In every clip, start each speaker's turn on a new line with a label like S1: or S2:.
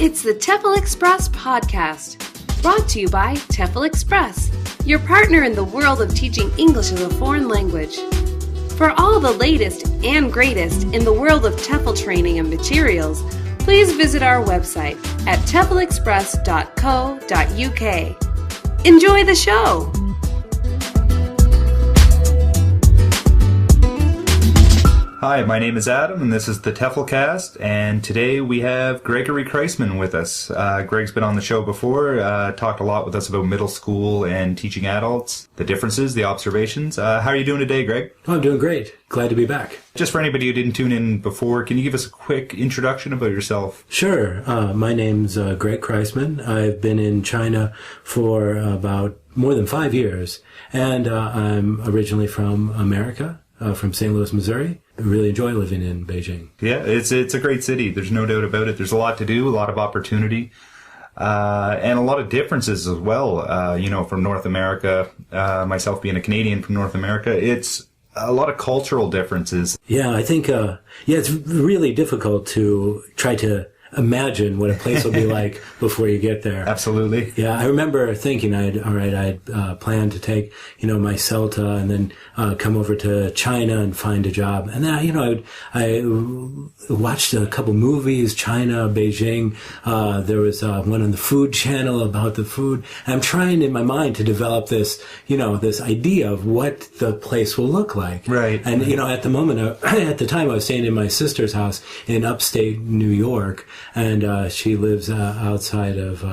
S1: It's the TEFL Express podcast, brought to you by TEFL Express, your partner in the world of teaching English as a foreign language. For all the latest and greatest in the world of TEFL training and materials, please visit our website at teflexpress.co.uk. Enjoy the show!
S2: Hi, my name is Adam, and this is the TEFLCast, and today we have Gregory Kreisman with us. Greg's been on the show before, talked a lot with us about middle school and teaching adults, the differences, the observations. How are you doing today, Greg?
S3: Oh, I'm doing great. Glad to be back.
S2: Just for anybody who didn't tune in before, can you give us a quick introduction about yourself?
S3: Sure. My name's Greg Kreisman. I've been in China for about more than 5 years, and I'm originally from America, from St. Louis, Missouri. I really enjoy living in Beijing.
S2: Yeah, it's a great city. There's no doubt about it. There's a lot to do, a lot of opportunity, and a lot of differences as well. From North America, myself being a Canadian from North America, it's a lot of cultural differences.
S3: Yeah, I think, it's really difficult to try to imagine what a place will be like before you get there.
S2: Absolutely.
S3: Yeah, I remember thinking I'd planned to take, my CELTA and then come over to China and find a job. And then, I watched a couple movies, China, Beijing. There was one on the Food Channel about the food. And I'm trying in my mind to develop this, this idea of what the place will look like.
S2: Right.
S3: And, at the moment, at the time I was staying in my sister's house in upstate New York. And she lives outside of,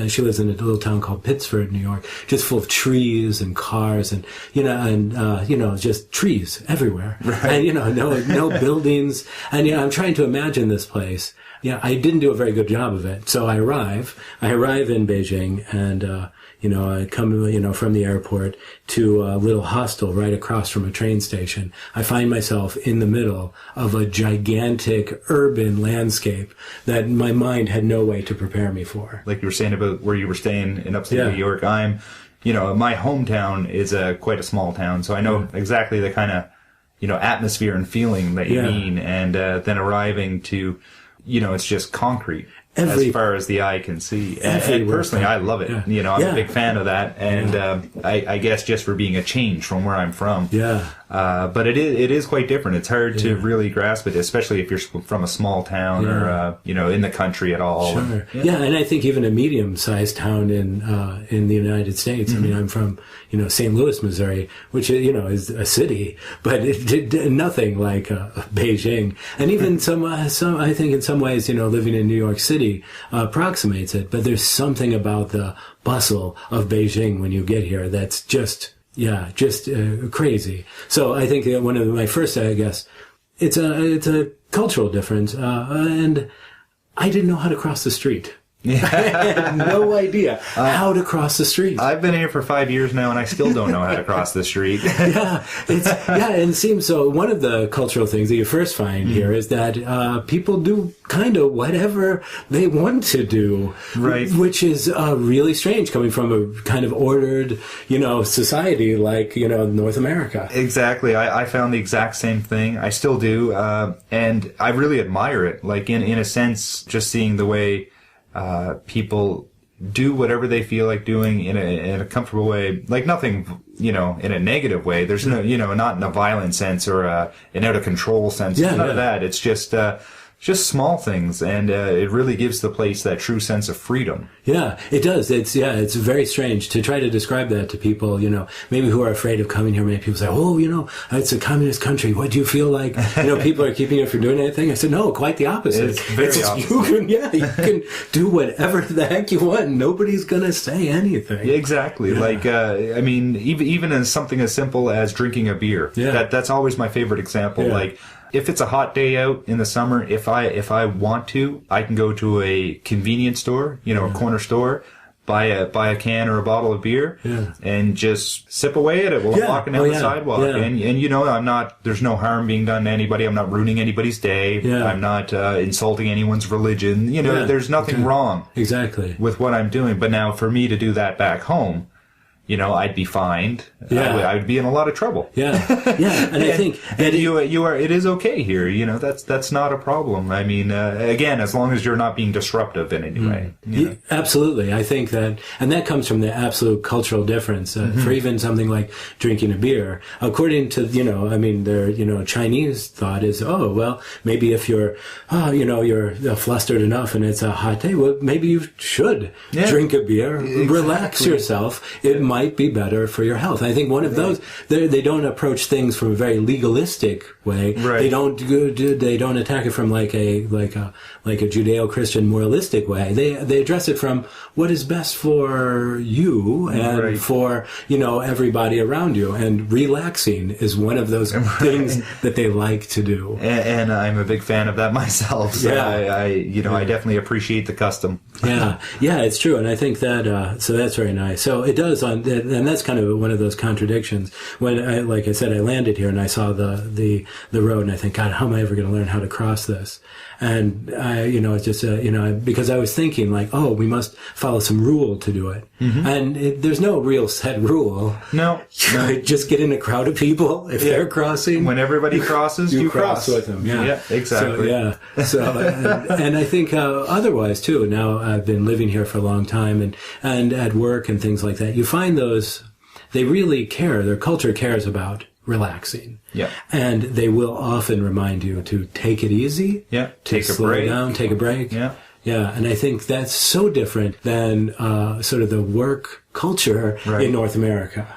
S3: she lives in a little town called Pittsford, New York, just full of trees and cars and, just trees everywhere.
S2: Right.
S3: And, no buildings. And, I'm trying to imagine this place. Yeah, I didn't do a very good job of it. So I arrive in Beijing and, I come, from the airport to a little hostel right across from a train station. I find myself in the middle of a gigantic urban landscape that my mind had no way to prepare me for.
S2: Like you were saying about where you were staying in upstate New York, my hometown is quite a small town, so I know exactly the kind of, atmosphere and feeling that you mean, and then arriving to, it's just concrete. As far as the eye can see. And personally, I love it. Yeah. I'm a big fan of that. And I guess just for being a change from where I'm from.
S3: Yeah.
S2: But it is quite different. It's hard to really grasp it, especially if you're from a small town or, in the country at all.
S3: Sure. Yeah, and I think even a medium-sized town in the United States. Mm-hmm. I mean, I'm from, St. Louis, Missouri, which, is a city, but it did nothing like Beijing. And even I think in some ways, living in New York City approximates it, but there's something about the bustle of Beijing when you get here that's just crazy. So I think that one of my first, I guess, it's a cultural difference, and I didn't know how to cross the street. I had no idea how to cross the street.
S2: I've been here for 5 years now, and I still don't know how to cross the street.
S3: And it seems so. One of the cultural things that you first find here is that people do kind of whatever they want to do,
S2: right?
S3: Which is really strange, coming from a kind of ordered, society like North America.
S2: Exactly. I found the exact same thing. I still do, and I really admire it. Like in a sense, just seeing the way people do whatever they feel like doing in a comfortable way, like nothing, in a negative way. There's no, not in a violent sense or an out of control sense. None of that. It's just small things, and it really gives the place that true sense of freedom.
S3: Yeah, it does. It's very strange to try to describe that to people, maybe who are afraid of coming here. Many people say, it's a communist country. What do you feel like, people are keeping you from doing anything? I said, no, quite the opposite.
S2: It's very opposite.
S3: You can do whatever the heck you want. Nobody's going to say anything.
S2: Exactly. Yeah. Like, even as something as simple as drinking a beer. Yeah. That's always my favorite example. Yeah. Like, if it's a hot day out in the summer, if I want to, I can go to a convenience store, a corner store, buy a can or a bottle of beer, and just sip away at it while I'm walking down the sidewalk. Yeah. And there's no harm being done to anybody. I'm not ruining anybody's day. Yeah. I'm not insulting anyone's religion. There's nothing wrong
S3: exactly
S2: with what I'm doing. But now for me to do that back home, I'd be fined.
S3: Yeah.
S2: I would be in a lot of trouble.
S3: Yeah. And I think that
S2: it is okay here. That's not a problem. I mean, again, as long as you're not being disruptive in any way.
S3: Absolutely. I think that, and that comes from the absolute cultural difference. For even something like drinking a beer, according to, their, Chinese thought is, oh, well, maybe if you're flustered enough and it's a hot day, well, maybe you should drink a beer, relax yourself. It might be better for your health. I think one of those, they don't approach things from a very legalistic way. Right. They don't attack it from like a Judeo-Christian moralistic way. They address it from what is best for you and for, everybody around you. And relaxing is one of those things that they like to do.
S2: And I'm a big fan of that myself. So I definitely appreciate the custom.
S3: Yeah, it's true. And I think that, so that's very nice. So it does, and that's kind of one of those contradictions. When like I said, I landed here and I saw the road and I think, God, how am I ever going to learn how to cross this? And it's just, because I was thinking like, oh, we must follow some rule to do it. And there's no real set rule.
S2: No.
S3: Just get in a crowd of people. If they're crossing.
S2: When everybody crosses, you cross
S3: with them. Yeah,
S2: exactly.
S3: And I think otherwise too, now I've been living here for a long time and at work and things like that, you find those, they really care, their culture cares about relaxing.
S2: Yeah.
S3: And they will often remind you to take it easy.
S2: Yeah.
S3: To slow down, take a break.
S2: Yeah.
S3: Yeah. And I think that's so different than sort of the work culture in North America.